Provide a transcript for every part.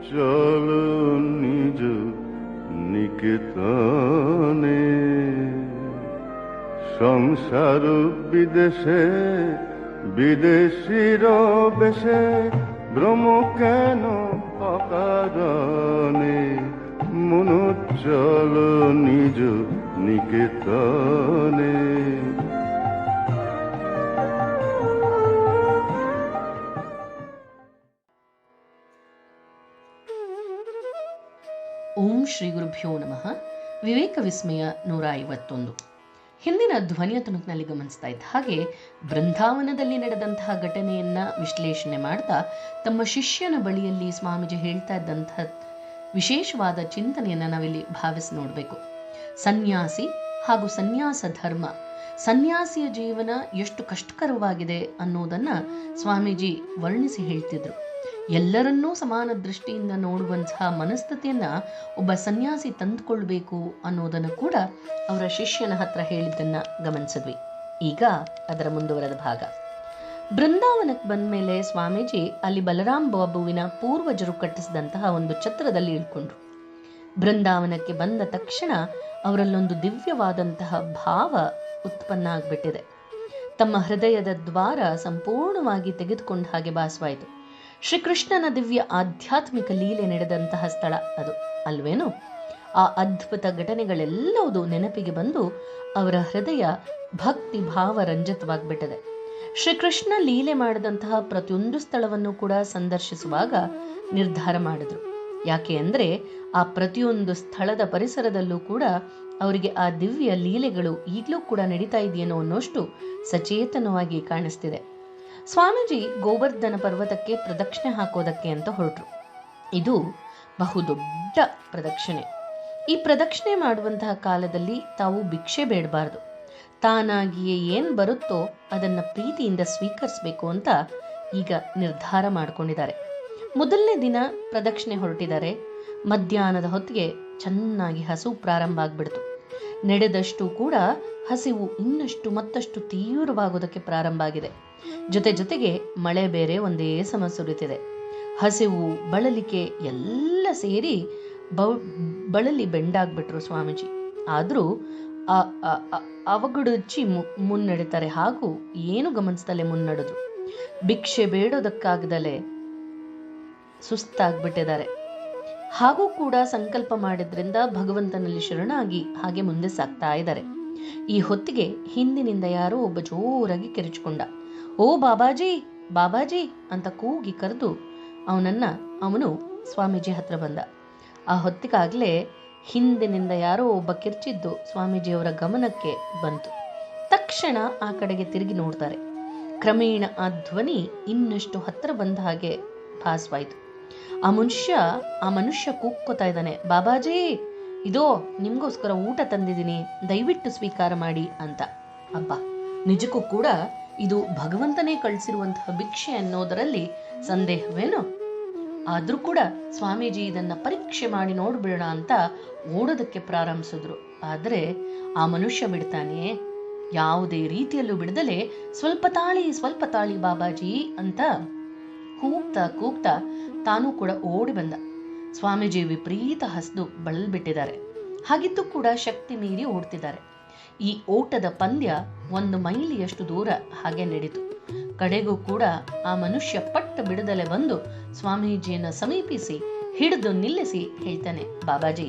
চলো নিজ নিকেতনে, সংসার বিদেশে বিদেশির বেশে ভ্রম কেন অকারণে, মন চলো নিজ নিকেতনে। ಓಂ ಶ್ರೀ ಗುರುಭ್ಯೋ ನಮಃ. ವಿವೇಕ ವಿಸ್ಮಯ 151. ಹಿಂದಿನ ಧ್ವನಿಯ ತುಣುಕಿನಲ್ಲಿ ಗಮನಿಸ್ತಾ ಇದ್ದ ಹಾಗೆ ಬೃಂದಾವನದಲ್ಲಿ ನಡೆದಂತಹ ಘಟನೆಯನ್ನ ವಿಶ್ಲೇಷಣೆ ಮಾಡ್ತಾ ತಮ್ಮ ಶಿಷ್ಯನ ಬಳಿಯಲ್ಲಿ ಸ್ವಾಮೀಜಿ ಹೇಳ್ತಾ ಇದ್ದಂತಹ ವಿಶೇಷವಾದ ಚಿಂತನೆಯನ್ನ ನಾವಿಲ್ಲಿ ಭಾವಿಸಿ ನೋಡಬೇಕು. ಸನ್ಯಾಸಿ ಹಾಗೂ ಸನ್ಯಾಸ ಧರ್ಮ, ಸನ್ಯಾಸಿಯ ಜೀವನ ಎಷ್ಟು ಕಷ್ಟಕರವಾಗಿದೆ ಅನ್ನೋದನ್ನ ಸ್ವಾಮೀಜಿ ವರ್ಣಿಸಿ ಹೇಳ್ತಿದ್ರು. ಎಲ್ಲರನ್ನೂ ಸಮಾನ ದೃಷ್ಟಿಯಿಂದ ನೋಡುವಂತಹ ಮನಸ್ಥಿತಿಯನ್ನ ಒಬ್ಬ ಸನ್ಯಾಸಿ ತಂದುಕೊಳ್ಬೇಕು ಅನ್ನೋದನ್ನು ಕೂಡ ಅವರ ಶಿಷ್ಯನ ಹತ್ರ ಹೇಳಿದ್ದನ್ನ ಗಮನಿಸಿದ್ವಿ. ಈಗ ಅದರ ಮುಂದುವರೆದ ಭಾಗ. ಬೃಂದಾವನಕ್ಕೆ ಬಂದ ಮೇಲೆ ಸ್ವಾಮೀಜಿ ಅಲ್ಲಿ ಬಲರಾಮ್ ಬಾಬುವಿನ ಪೂರ್ವಜರು ಕಟ್ಟಿಸಿದಂತಹ ಒಂದು ಛತ್ರದಲ್ಲಿ ಇಳ್ಕೊಂಡ್ರು. ಬೃಂದಾವನಕ್ಕೆ ಬಂದ ತಕ್ಷಣ ಅವರಲ್ಲೊಂದು ದಿವ್ಯವಾದಂತಹ ಭಾವ ಉತ್ಪನ್ನ ಆಗ್ಬಿಟ್ಟಿದೆ. ತಮ್ಮ ಹೃದಯದ ದ್ವಾರ ಸಂಪೂರ್ಣವಾಗಿ ತೆಗೆದುಕೊಂಡ ಹಾಗೆ ಭಾಸವಾಯಿತು. ಶ್ರೀಕೃಷ್ಣನ ದಿವ್ಯ ಆಧ್ಯಾತ್ಮಿಕ ಲೀಲೆ ನಡೆದಂತಹ ಸ್ಥಳ ಅದು ಅಲ್ವೇನು? ಆ ಅದ್ಭುತ ಘಟನೆಗಳೆಲ್ಲವೂ ನೆನಪಿಗೆ ಬಂದು ಅವರ ಹೃದಯ ಭಕ್ತಿ ಭಾವ ರಂಜಿತವಾಗ್ಬಿಟ್ಟಿದೆ. ಶ್ರೀಕೃಷ್ಣ ಲೀಲೆ ಮಾಡಿದಂತಹ ಪ್ರತಿಯೊಂದು ಸ್ಥಳವನ್ನು ಕೂಡ ಸಂದರ್ಶಿಸುವಾಗ ನಿರ್ಧಾರ ಮಾಡಿದ್ರು. ಯಾಕೆ ಅಂದ್ರೆ ಆ ಪ್ರತಿಯೊಂದು ಸ್ಥಳದ ಪರಿಸರದಲ್ಲೂ ಕೂಡ ಅವರಿಗೆ ಆ ದಿವ್ಯ ಲೀಲೆಗಳು ಈಗಲೂ ಕೂಡ ನಡೀತಾ ಇದೆಯೇನೋ ಅನ್ನೋಷ್ಟು ಸಚೇತನವಾಗಿ ಕಾಣಿಸ್ತಿದೆ. ಸ್ವಾಮೀಜಿ ಗೋವರ್ಧನ ಪರ್ವತಕ್ಕೆ ಪ್ರದಕ್ಷಿಣೆ ಹಾಕೋದಕ್ಕೆ ಅಂತ ಹೊರಟರು. ಇದು ಬಹುದೊಡ್ಡ ಪ್ರದಕ್ಷಿಣೆ. ಈ ಪ್ರದಕ್ಷಿಣೆ ಮಾಡುವಂತಹ ಕಾಲದಲ್ಲಿ ತಾವು ಭಿಕ್ಷೆ ಬೇಡಬಾರ್ದು, ತಾನಾಗಿಯೇ ಏನ್ ಬರುತ್ತೋ ಅದನ್ನ ಪ್ರೀತಿಯಿಂದ ಸ್ವೀಕರಿಸಬೇಕು ಅಂತ ಈಗ ನಿರ್ಧಾರ ಮಾಡ್ಕೊಂಡಿದ್ದಾರೆ. ಮೊದಲನೇ ದಿನ ಪ್ರದಕ್ಷಿಣೆ ಹೊರಟಿದ್ದಾರೆ. ಮಧ್ಯಾಹ್ನದ ಹೊತ್ತಿಗೆ ಚೆನ್ನಾಗಿ ಹಸು ಪ್ರಾರಂಭ ಆಗ್ಬಿಡ್ತು. ನಡೆದಷ್ಟು ಕೂಡ ಹಸಿವು ಇನ್ನಷ್ಟು ಮತ್ತಷ್ಟು ತೀವ್ರವಾಗೋದಕ್ಕೆ ಪ್ರಾರಂಭ ಆಗಿದೆ. ಜೊತೆಗೆ ಮಳೆ ಬೇರೆ ಒಂದೇ ಸಮ ಸುರಿತಿದೆ. ಹಸಿವು, ಬಳಲಿಕೆ ಎಲ್ಲ ಸೇರಿ ಬಳಲಿ ಬೆಂಡಾಗ್ಬಿಟ್ರು ಸ್ವಾಮೀಜಿ. ಆದ್ರೂ ಅವಗುಡುಚ್ಚಿ ಮುನ್ನಡಿತಾರೆ, ಹಾಗೂ ಏನು ಗಮನಿಸ್ತಲೇ ಮುನ್ನಡೆದ್ರು. ಭಿಕ್ಷೆ ಬೇಡೋದಕ್ಕಾಗದಲೇ ಸುಸ್ತಾಗ್ಬಿಟ್ಟಿದ್ದಾರೆ. ಹಾಗೂ ಕೂಡ ಸಂಕಲ್ಪ ಮಾಡಿದ್ರಿಂದ ಭಗವಂತನಲ್ಲಿ ಶರಣಾಗಿ ಹಾಗೆ ಮುಂದೆ ಸಾಗ್ತಾ ಇದ್ದಾರೆ. ಈ ಹೊತ್ತಿಗೆ ಹಿಂದಿನಿಂದ ಯಾರೋ ಒಬ್ಬ ಜೋರಾಗಿ ಕಿರಿಚಿಕೊಂಡ. ಓ ಬಾಬಾಜಿ ಬಾಬಾಜಿ ಅಂತ ಕೂಗಿ ಕರೆದು ಅವನು ಸ್ವಾಮೀಜಿ ಹತ್ರ ಬಂದ. ಆ ಹೊತ್ತಿಗಾಗ್ಲೇ ಹಿಂದಿನಿಂದ ಯಾರೋ ಒಬ್ಬ ಕಿರ್ಚಿದ್ದು ಸ್ವಾಮೀಜಿಯವರ ಗಮನಕ್ಕೆ ಬಂತು. ತಕ್ಷಣ ಆ ಕಡೆಗೆ ತಿರುಗಿ ನೋಡ್ತಾರೆ. ಕ್ರಮೇಣ ಆ ಧ್ವನಿ ಇನ್ನಷ್ಟು ಹತ್ರ ಬಂದ ಹಾಗೆ ಭಾಸವಾಯಿತು. ಆ ಮನುಷ್ಯ ಕೂಗ್ಕೋತಾ ಇದ್ದಾನೆ, ಬಾಬಾಜಿ ಇದೋ ನಿಮ್ಗೋಸ್ಕರ ಊಟ ತಂದಿದ್ದೀನಿ, ದಯವಿಟ್ಟು ಸ್ವೀಕಾರ ಮಾಡಿ ಅಂತ. ಅಬ್ಬಾ, ನಿಜಕ್ಕೂ ಕೂಡ ಇದು ಭಗವಂತನೇ ಕಳಿಸಿರುವಂತಹ ಭಿಕ್ಷೆ ಅನ್ನೋದರಲ್ಲಿ ಸಂದೇಹವೇನು? ಆದ್ರೂ ಕೂಡ ಸ್ವಾಮೀಜಿ ಇದನ್ನ ಪರೀಕ್ಷೆ ಮಾಡಿ ನೋಡ್ಬಿಡೋಣ ಅಂತ ಓಡೋದಕ್ಕೆ ಪ್ರಾರಂಭಿಸಿದ್ರು. ಆದ್ರೆ ಆ ಮನುಷ್ಯ ಬಿಡ್ತಾನೆ, ಯಾವುದೇ ರೀತಿಯಲ್ಲೂ ಬಿಡದಲೆ ಸ್ವಲ್ಪ ತಾಳಿ ಬಾಬಾಜಿ ಅಂತ ಕೂಗ್ತಾ ತಾನೂ ಕೂಡ ಓಡಿ ಬಂದ. ಸ್ವಾಮೀಜಿ ವಿಪರೀತ ಹಸ್ದು ಬಳಲ್ಬಿಟ್ಟಿದ್ದಾರೆ. ಹಾಗಿದ್ದು ಕೂಡ ಶಕ್ತಿ ಮೀರಿ ಓಡ್ತಿದ್ದಾರೆ. ಈ ಓಟದ ಪಂದ್ಯ 1 ಮೈಲಿಯಷ್ಟು ದೂರ ಹಾಗೆ ನಡೀತು. ಕಡೆಗೂ ಕೂಡ ಆ ಮನುಷ್ಯ ಪಟ್ಟ ಬಿಡದಲೆ ಬಂದು ಸ್ವಾಮೀಜಿಯನ್ನ ಸಮೀಪಿಸಿ ಹಿಡಿದು ನಿಲ್ಲಿಸಿ ಹೇಳ್ತಾನೆ, ಬಾಬಾಜಿ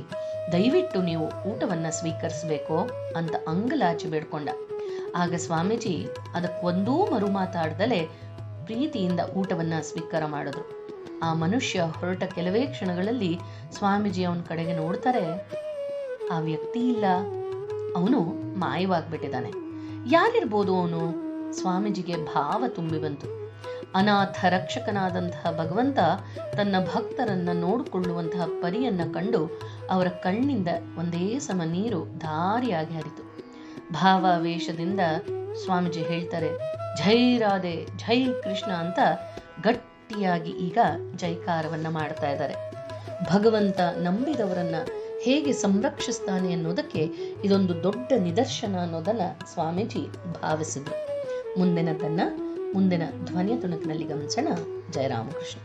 ದಯವಿಟ್ಟು ನೀವು ಊಟವನ್ನ ಸ್ವೀಕರಿಸಬೇಕು ಅಂತ ಅಂಗಲಾಚಿ ಬೇಡ್ಕೊಂಡ. ಆಗ ಸ್ವಾಮೀಜಿ ಅದಕ್ಕೊಂದೂ ಮರು ಮಾತಾಡ್ದಲೆ ಪ್ರೀತಿಯಿಂದ ಊಟವನ್ನ ಸ್ವೀಕಾರ ಮಾಡಿದ್ರು. ಆ ಮನುಷ್ಯ ಹೊರಟ ಕೆಲವೇ ಕ್ಷಣಗಳಲ್ಲಿ ಸ್ವಾಮೀಜಿ ಅವನ ಕಡೆಗೆ ನೋಡ್ತಾರೆ. ಆ ವ್ಯಕ್ತಿ ಇಲ್ಲ, ಅವನು ಮಾಯವಾಗ್ಬಿಟ್ಟಿದ್ದಾನೆ. ಯಾರಿರ್ಬೋದು ಅವನು? ಸ್ವಾಮೀಜಿಗೆ ಭಾವ ತುಂಬಿ ಬಂತು. ಅನಾಥ ರಕ್ಷಕನಾದಂತಹ ಭಗವಂತ ತನ್ನ ಭಕ್ತರನ್ನ ನೋಡಿಕೊಳ್ಳುವಂತಹ ಪರಿಯನ್ನ ಕಂಡು ಅವರ ಕಣ್ಣಿಂದ ಒಂದೇ ಸಮ ನೀರು ಧಾರಿಯಾಗಿ ಹರಿತು. ಭಾವಾವೇಶದಿಂದ ಸ್ವಾಮೀಜಿ ಹೇಳ್ತಾರೆ, ಜೈ ರಾಧೆ, ಜೈ ಕೃಷ್ಣ ಅಂತ ಗಟ್ಟಿಯಾಗಿ ಈಗ ಜೈಕಾರವನ್ನ ಮಾಡ್ತಾ ಇದ್ದಾರೆ. ಭಗವಂತ ನಂಬಿದವರನ್ನ ಹೇಗೆ ಸಂರಕ್ಷಿಸ್ತಾನೆ ಅನ್ನೋದಕ್ಕೆ ಇದೊಂದು ದೊಡ್ಡ ನಿದರ್ಶನ ಅನ್ನೋದನ್ನ ಸ್ವಾಮೀಜಿ ಭಾವಿಸಿದ್ರು. ಮುಂದಿನ ಧ್ವನಿಯ ತುಣುಕಿನಲ್ಲಿ ಗಮನಿಸೋಣ. ಜಯ ರಾಮಕೃಷ್ಣ.